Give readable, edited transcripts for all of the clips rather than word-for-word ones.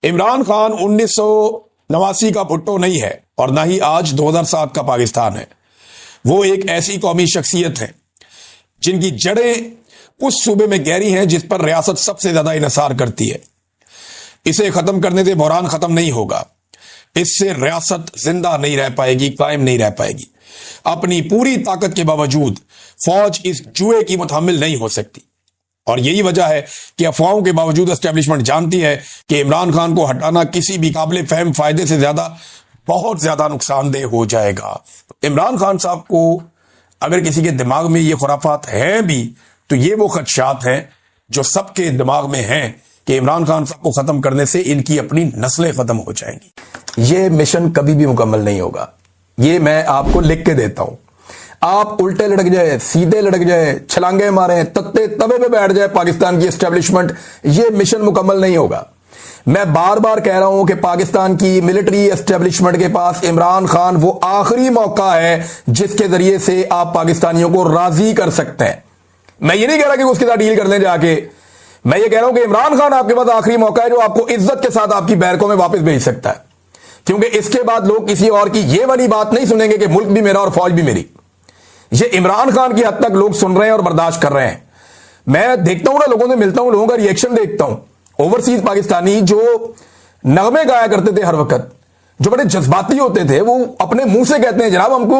इमरान खान 1989 का भुट्टो नहीं है और ना ही आज 2007 का पाकिस्तान है। वो एक ऐसी कौमी शख्सियत है जिनकी जड़ें उस सूबे में गहरी हैं जिस पर रियासत सबसे ज्यादा इन्हिसार करती है। इसे खत्म करने से बहरान खत्म नहीं होगा। इससे रियासत जिंदा नहीं रह पाएगी, कायम नहीं रह पाएगी। अपनी पूरी ताकत के बावजूद फौज इस जुए की मुतहम्मिल नहीं हो सकती और यही वजह है कि अफवाहों के बावजूद एस्टेब्लिशमेंट जानती है कि इमरान खान को हटाना किसी भी काबिल फहम फायदे से ज्यादा बहुत ज्यादा नुकसानदेह हो जाएगा। इमरान खान साहब को अगर किसी के दिमाग में ये खुराफात हैं भी तो ये वो खदशात हैं जो सबके दिमाग में हैं कि इमरान खान साहब को खत्म करने से इनकी अपनी नस्लें खत्म हो जाएंगी। ये मिशन कभी भी मुकम्मल नहीं होगा। ये मैं आपको लिख के देता हूं। आप उल्टे लटक जाए, सीधे लटक जाए, छलांगे मारे, तत्ते तवे पे बैठ जाए पाकिस्तान की एस्टेब्लिशमेंट, ये मिशन मुकम्मल नहीं होगा। मैं बार बार कह रहा हूं कि पाकिस्तान की मिलिट्री एस्टेब्लिशमेंट के पास इमरान खान वो आखिरी मौका है जिसके जरिए से आप पाकिस्तानियों को राजी कर सकते हैं। मैं ये नहीं कह रहा कि उसके साथ डील कर लें जाके, मैं ये कह रहा हूं कि इमरान खान आपके पास आखिरी मौका है जो आपको इज्जत के साथ आपकी बैरकों में वापस भेज सकता है, क्योंकि इसके बाद लोग किसी और की ये वाली बात नहीं सुनेंगे कि मुल्क भी मेरा और फौज भी मेरी। ये इमरान खान की हद तक लोग सुन रहे हैं और बर्दाश्त कर रहे हैं। मैं देखता हूं ना, लोगों से मिलता हूं, लोगों का रिएक्शन देखता हूं। ओवरसीज पाकिस्तानी जो नगमे गाया करते थे हर वक्त, जो बड़े जज्बाती होते थे, वो अपने मुंह से कहते हैं जनाब हमको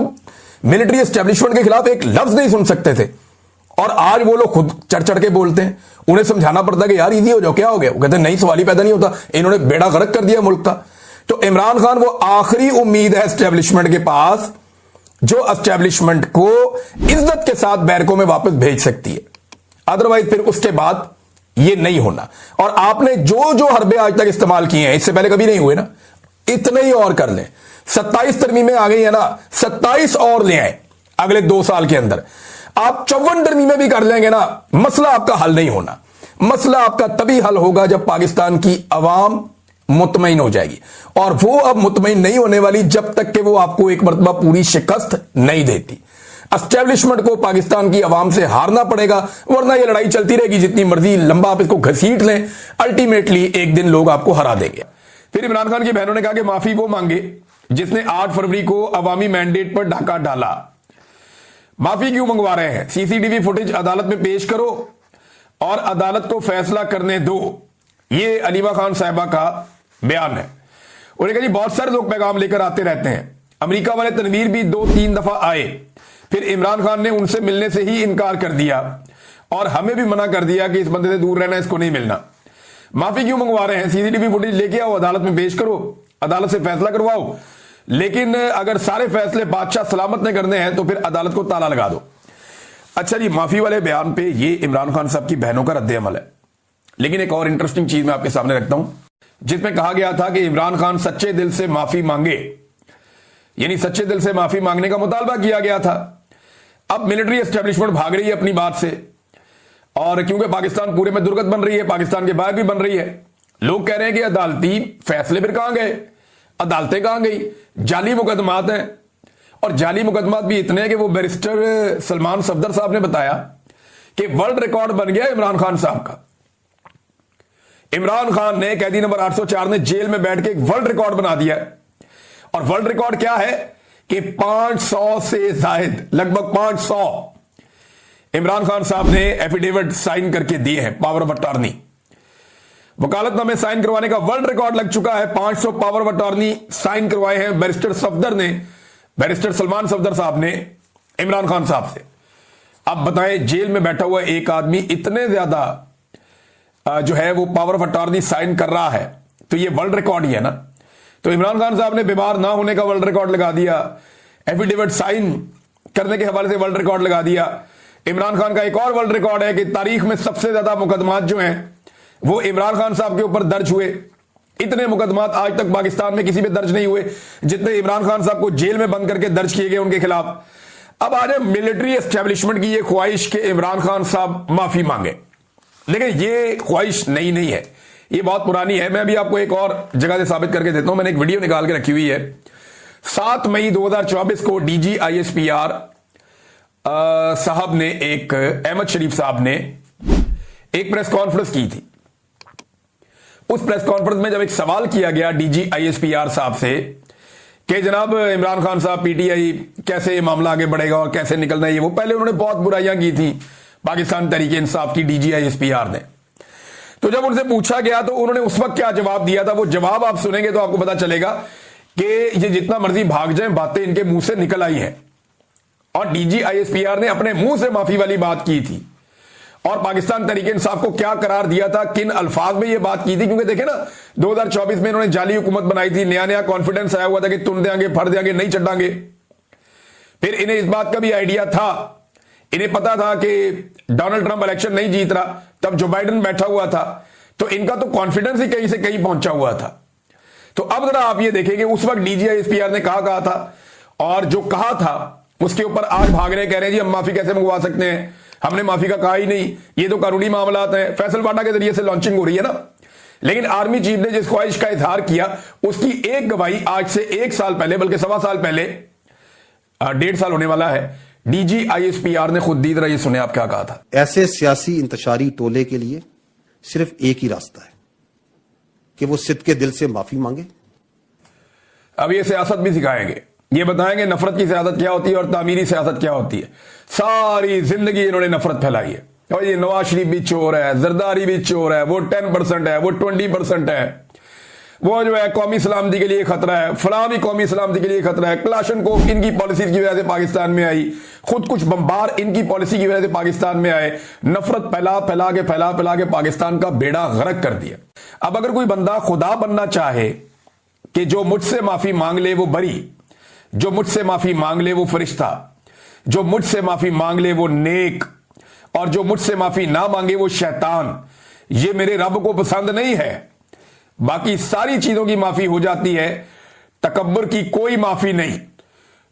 मिलिट्री एस्टेब्लिशमेंट के खिलाफ एक लफ्ज नहीं सुन सकते थे, और आज वो लोग खुद चढ़ चढ़ के बोलते हैं। उन्हें समझाना पड़ता कि यार इजी हो जाओ, क्या हो गया? वो कहते हैं नहीं, सवाल ही पैदा नहीं होता, इन्होंने बेड़ा गर्क कर दिया मुल्क का। तो इमरान खान वो आखिरी उम्मीद है एस्टेब्लिशमेंट के पास जो एस्टेब्लिशमेंट को इज्जत के साथ बैरकों में वापस भेज सकती है। अदरवाइज फिर उसके बाद ये नहीं होना। और आपने जो जो हरबे आज तक इस्तेमाल किए हैं, इससे पहले कभी नहीं हुए ना, इतने ही और कर लें। 27 तरमीमें आ गई है ना, 27 और ले आए अगले 2 साल के अंदर। आप 54 तरमीमें भी कर लेंगे ना, मसला आपका हल नहीं होना। मसला आपका तभी हल होगा जब पाकिस्तान की अवाम मुतमईन हो जाएगी, और वो अब मुतमईन नहीं होने वाली जब तक कि वो आपको एक मरतबा पूरी शिकस्त नहीं देती। एस्टेब्लिशमेंट को पाकिस्तान की अवाम से हारना पड़ेगा, वरना ये लड़ाई चलती रहेगी जितनी मर्जी लंबा आप इसको घसीट लें, अल्टीमेटली एक दिन लोग आपको हरा देंगे। फिर इमरान खान की बहनों ने कहा कि माफी वो मांगे जिसने 8 फरवरी को अवामी मैंडेट पर डाका डाला। माफी क्यों मंगवा रहे हैं? सीसीटीवी फुटेज अदालत में पेश करो और अदालत को फैसला करने दो। ये अलीमा खान साहिबा का बयान है। उन्होंने कहा जी बहुत सारे लोग पैगाम लेकर आते रहते हैं। अमेरिका वाले तनवीर भी 2-3 दफा आए, फिर इमरान खान ने उनसे मिलने से ही इनकार कर दिया और हमें भी मना कर दिया कि इस बंदे से दूर रहना, इसको नहीं मिलना। माफी क्यों मंगवा रहे हैं? सीसीटीवी फुटेज लेके आओ, अदालत में पेश करो, अदालत से फैसला करवाओ। लेकिन अगर सारे फैसले बादशाह सलामत ने करने हैं तो फिर अदालत को ताला लगा दो। अच्छा जी, माफी वाले बयान पे ये इमरान खान साहब की बहनों का रद्द अमल है। लेकिन एक और इंटरेस्टिंग चीज मैं आपके सामने रखता हूं, जिसमें कहा गया था कि इमरान खान सच्चे दिल से माफी मांगे, यानी सच्चे दिल से माफी मांगने का मुतालबा किया गया था। अब मिलिट्री एस्टेब्लिशमेंट भाग रही है अपनी बात से, और क्योंकि पाकिस्तान पूरे में दुर्गत बन रही है, पाकिस्तान के बाहर भी बन रही है। लोग कह रहे हैं कि अदालती फैसले फिर कहां गए, अदालतें कहां गई? जाली मुकदमात हैं, और जाली मुकदमात भी इतने हैं कि वो बैरिस्टर सलमान सफदर साहब ने बताया कि वर्ल्ड रिकॉर्ड बन गया इमरान खान साहब का। इमरान खान ने, कैदी नंबर 804 ने जेल में बैठ के एक वर्ल्ड रिकॉर्ड बना दिया है। और वर्ल्ड रिकॉर्ड क्या है कि 500 से जायद, लगभग 500 इमरान खान साहब ने एफिडेविट साइन करके दिए हैं, पावर ऑफ अटॉर्नी, वकालतनामे साइन करवाने का वर्ल्ड रिकॉर्ड लग चुका है। 500 पावर ऑफ अटॉर्नी साइन करवाए हैं बैरिस्टर सफदर ने, बैरिस्टर सलमान सफदर साहब ने इमरान खान साहब से। अब बताएं, जेल में बैठा हुआ एक आदमी इतने ज्यादा जो है वो पावर ऑफ अटॉर्नी साइन कर रहा है, तो ये वर्ल्ड रिकॉर्ड ही है ना। तो इमरान खान साहब ने बीमार ना होने का वर्ल्ड रिकॉर्ड लगा दिया, एफिडेविट साइन करने के हवाले से वर्ल्ड रिकॉर्ड लगा दिया। इमरान खान का एक और वर्ल्ड रिकॉर्ड है कि तारीख में सबसे ज्यादा मुकदमात जो हैं वो इमरान खान साहब के ऊपर दर्ज हुए। इतने मुकदमात आज तक पाकिस्तान में किसी पे दर्ज नहीं हुए जितने इमरान खान साहब को जेल में बंद करके दर्ज किए गए उनके खिलाफ। अब आ जाए मिलिट्री एस्टेब्लिशमेंट की ये ख्वाहिश के इमरान खान साहब माफी मांगे, लेकिन ये ख्वाहिश नई नहीं है, ये बहुत पुरानी है। मैं अभी आपको एक और जगह से साबित करके देता हूं। मैंने एक वीडियो निकाल के रखी हुई है। 7 मई 2024 को डीजी ISPR साहब ने, अहमद शरीफ साहब ने एक प्रेस कॉन्फ्रेंस की थी। उस प्रेस कॉन्फ्रेंस में जब एक सवाल किया गया डीजी आईएसपीआर साहब से कि जनाब इमरान खान साहब पीटीआई कैसे ये मामला आगे बढ़ेगा और कैसे निकलना है, ये वो पहले उन्होंने बहुत बुराइयां की थी पाकिस्तान तहरीक इंसाफ की डीजी आईएसपीआर ने। तो जब उनसे पूछा गया तो उन्होंने उस वक्त क्या जवाब दिया था, वो जवाब आप सुनेंगे तो आपको पता चलेगा कि ये जितना मर्जी भाग जाए बातें इनके मुंह से निकल आई हैं। और डीजी आईएसपीआर ने अपने मुंह से माफी वाली बात की थी और पाकिस्तान तहरीक इंसाफ को क्या करार दिया था, किन अल्फाज में ये बात की थी। क्योंकि देखे ना 2024 में इन्होंने जाली हुकूमत बनाई थी, नया नया कॉन्फिडेंस आया हुआ था कि तुम देंगे, फर देंगे, नहीं चढ़ांगे। फिर इन्हें इस बात का भी आइडिया था, इन्हें पता था कि डोनाल्ड ट्रंप इलेक्शन नहीं जीत रहा, तब जो बाइडेन बैठा हुआ था, तो इनका तो कॉन्फिडेंस ही कहीं से कहीं पहुंचा हुआ था। तो अब जरा आप ये देखेंगे उस वक्त डीजी आईएसपीआर ने कहा था और जो कहा था उसके ऊपर आज भाग रहे कह रहे हैं जी हम माफी कैसे मंगवा सकते हैं, हमने माफी का कहा ही नहीं, ये तो कानूनी मामलात हैं। फैसल वाडा के जरिए से लॉन्चिंग हो रही है ना, लेकिन आर्मी चीफ ने जिस ख्वाहिश का इजहार किया उसकी एक गवाही आज से 1 साल पहले, बल्कि 1.25 साल पहले, 1.5 साल होने वाला है, डीजी आईएसपीआर ने खुद दी। जरा ये सुने आप क्या कहा था। ऐसे सियासी इंतशारी टोले के लिए सिर्फ एक ही रास्ता है कि वो सिद्ध के दिल से माफी मांगे। अब ये सियासत भी सिखाएंगे, ये बताएंगे नफरत की सियासत क्या होती है और तामीरी सियासत क्या होती है। सारी जिंदगी इन्होंने नफरत फैलाई है और ये नवाज शरीफ भी चोर है, जरदारी भी चोर है, वो 10% है, वो 20% है, वो जो है कौमी सलामती के लिए खतरा है, फलां भी कौमी सलामती के लिए खतरा है, क्लाशनकोव इनकी पॉलिसी की वजह से पाकिस्तान में आई, खुद कुछ बम्बार इनकी पॉलिसी की वजह से पाकिस्तान में आए, नफरत फैला फैला के पाकिस्तान का बेड़ा गर्क कर दिया। अब अगर कोई बंदा खुदा बनना चाहे कि जो मुझसे माफी मांग ले वो बरी, जो मुझसे माफी मांग ले वो फरिश्ता, जो मुझसे माफी मांग ले वो नेक, और जो मुझसे माफी ना मांगे वो शैतान, ये मेरे रब को पसंद नहीं है। बाकी सारी चीजों की माफी हो जाती है, तकब्बुर की कोई माफी नहीं।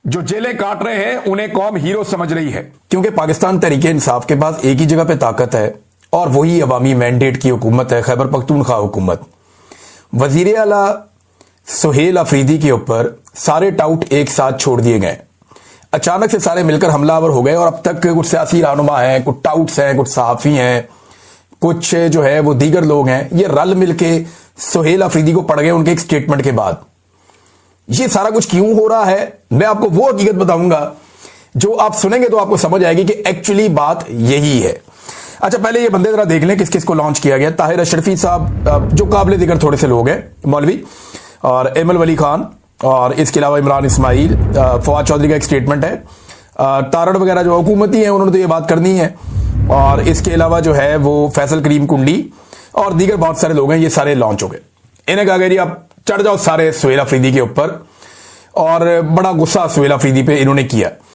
जो जेलें काट रहे हैं उन्हें कौम हीरो समझ रही है, क्योंकि पाकिस्तान तहरीक इंसाफ के पास एक ही जगह पे ताकत है और वही अवामी मैंडेट की हुकूमत है, खैबर पख्तूनख्वा हुकूमत। वजीर आला सुहेल अफरीदी के ऊपर सारे टाउट एक साथ छोड़ दिए गए, अचानक से सारे मिलकर हमलावर हो गए और अब तक कुछ सियासी रहनुमा हैं, कुछ टाउट्स हैं, कुछ सहाफी हैं, कुछ जो है वो दीगर लोग हैं, ये रल मिलके सुहेल अफरीदी को पड़ गए उनके एक स्टेटमेंट के बाद। ये सारा कुछ क्यों हो रहा है मैं आपको वो हकीकत बताऊंगा जो आप सुनेंगे तो आपको समझ आएगी कि एक्चुअली बात यही है। अच्छा, पहले ये बंदे जरा देख लें किस किस को लॉन्च किया गया। ताहिर अशरफी साहब जो काबिल जिक्र थोड़े से लोग हैं, मौलवी, और एमल वली खान, और इसके अलावा इमरान इस्माइल, फवाद चौधरी का एक स्टेटमेंट है, तारड़ वगैरह जो हुकूमती हैं उन्होंने तो ये बात करनी है, और इसके अलावा जो है वो फैसल करीम कुंडी और दीगर बहुत सारे लोग हैं, ये सारे लॉन्च हो गए। इन्हें कहा गया जी आप चढ़ जाओ सारे सुहेल अफरीदी के ऊपर, और बड़ा गुस्सा सुहेल अफरीदी पे इन्होंने किया।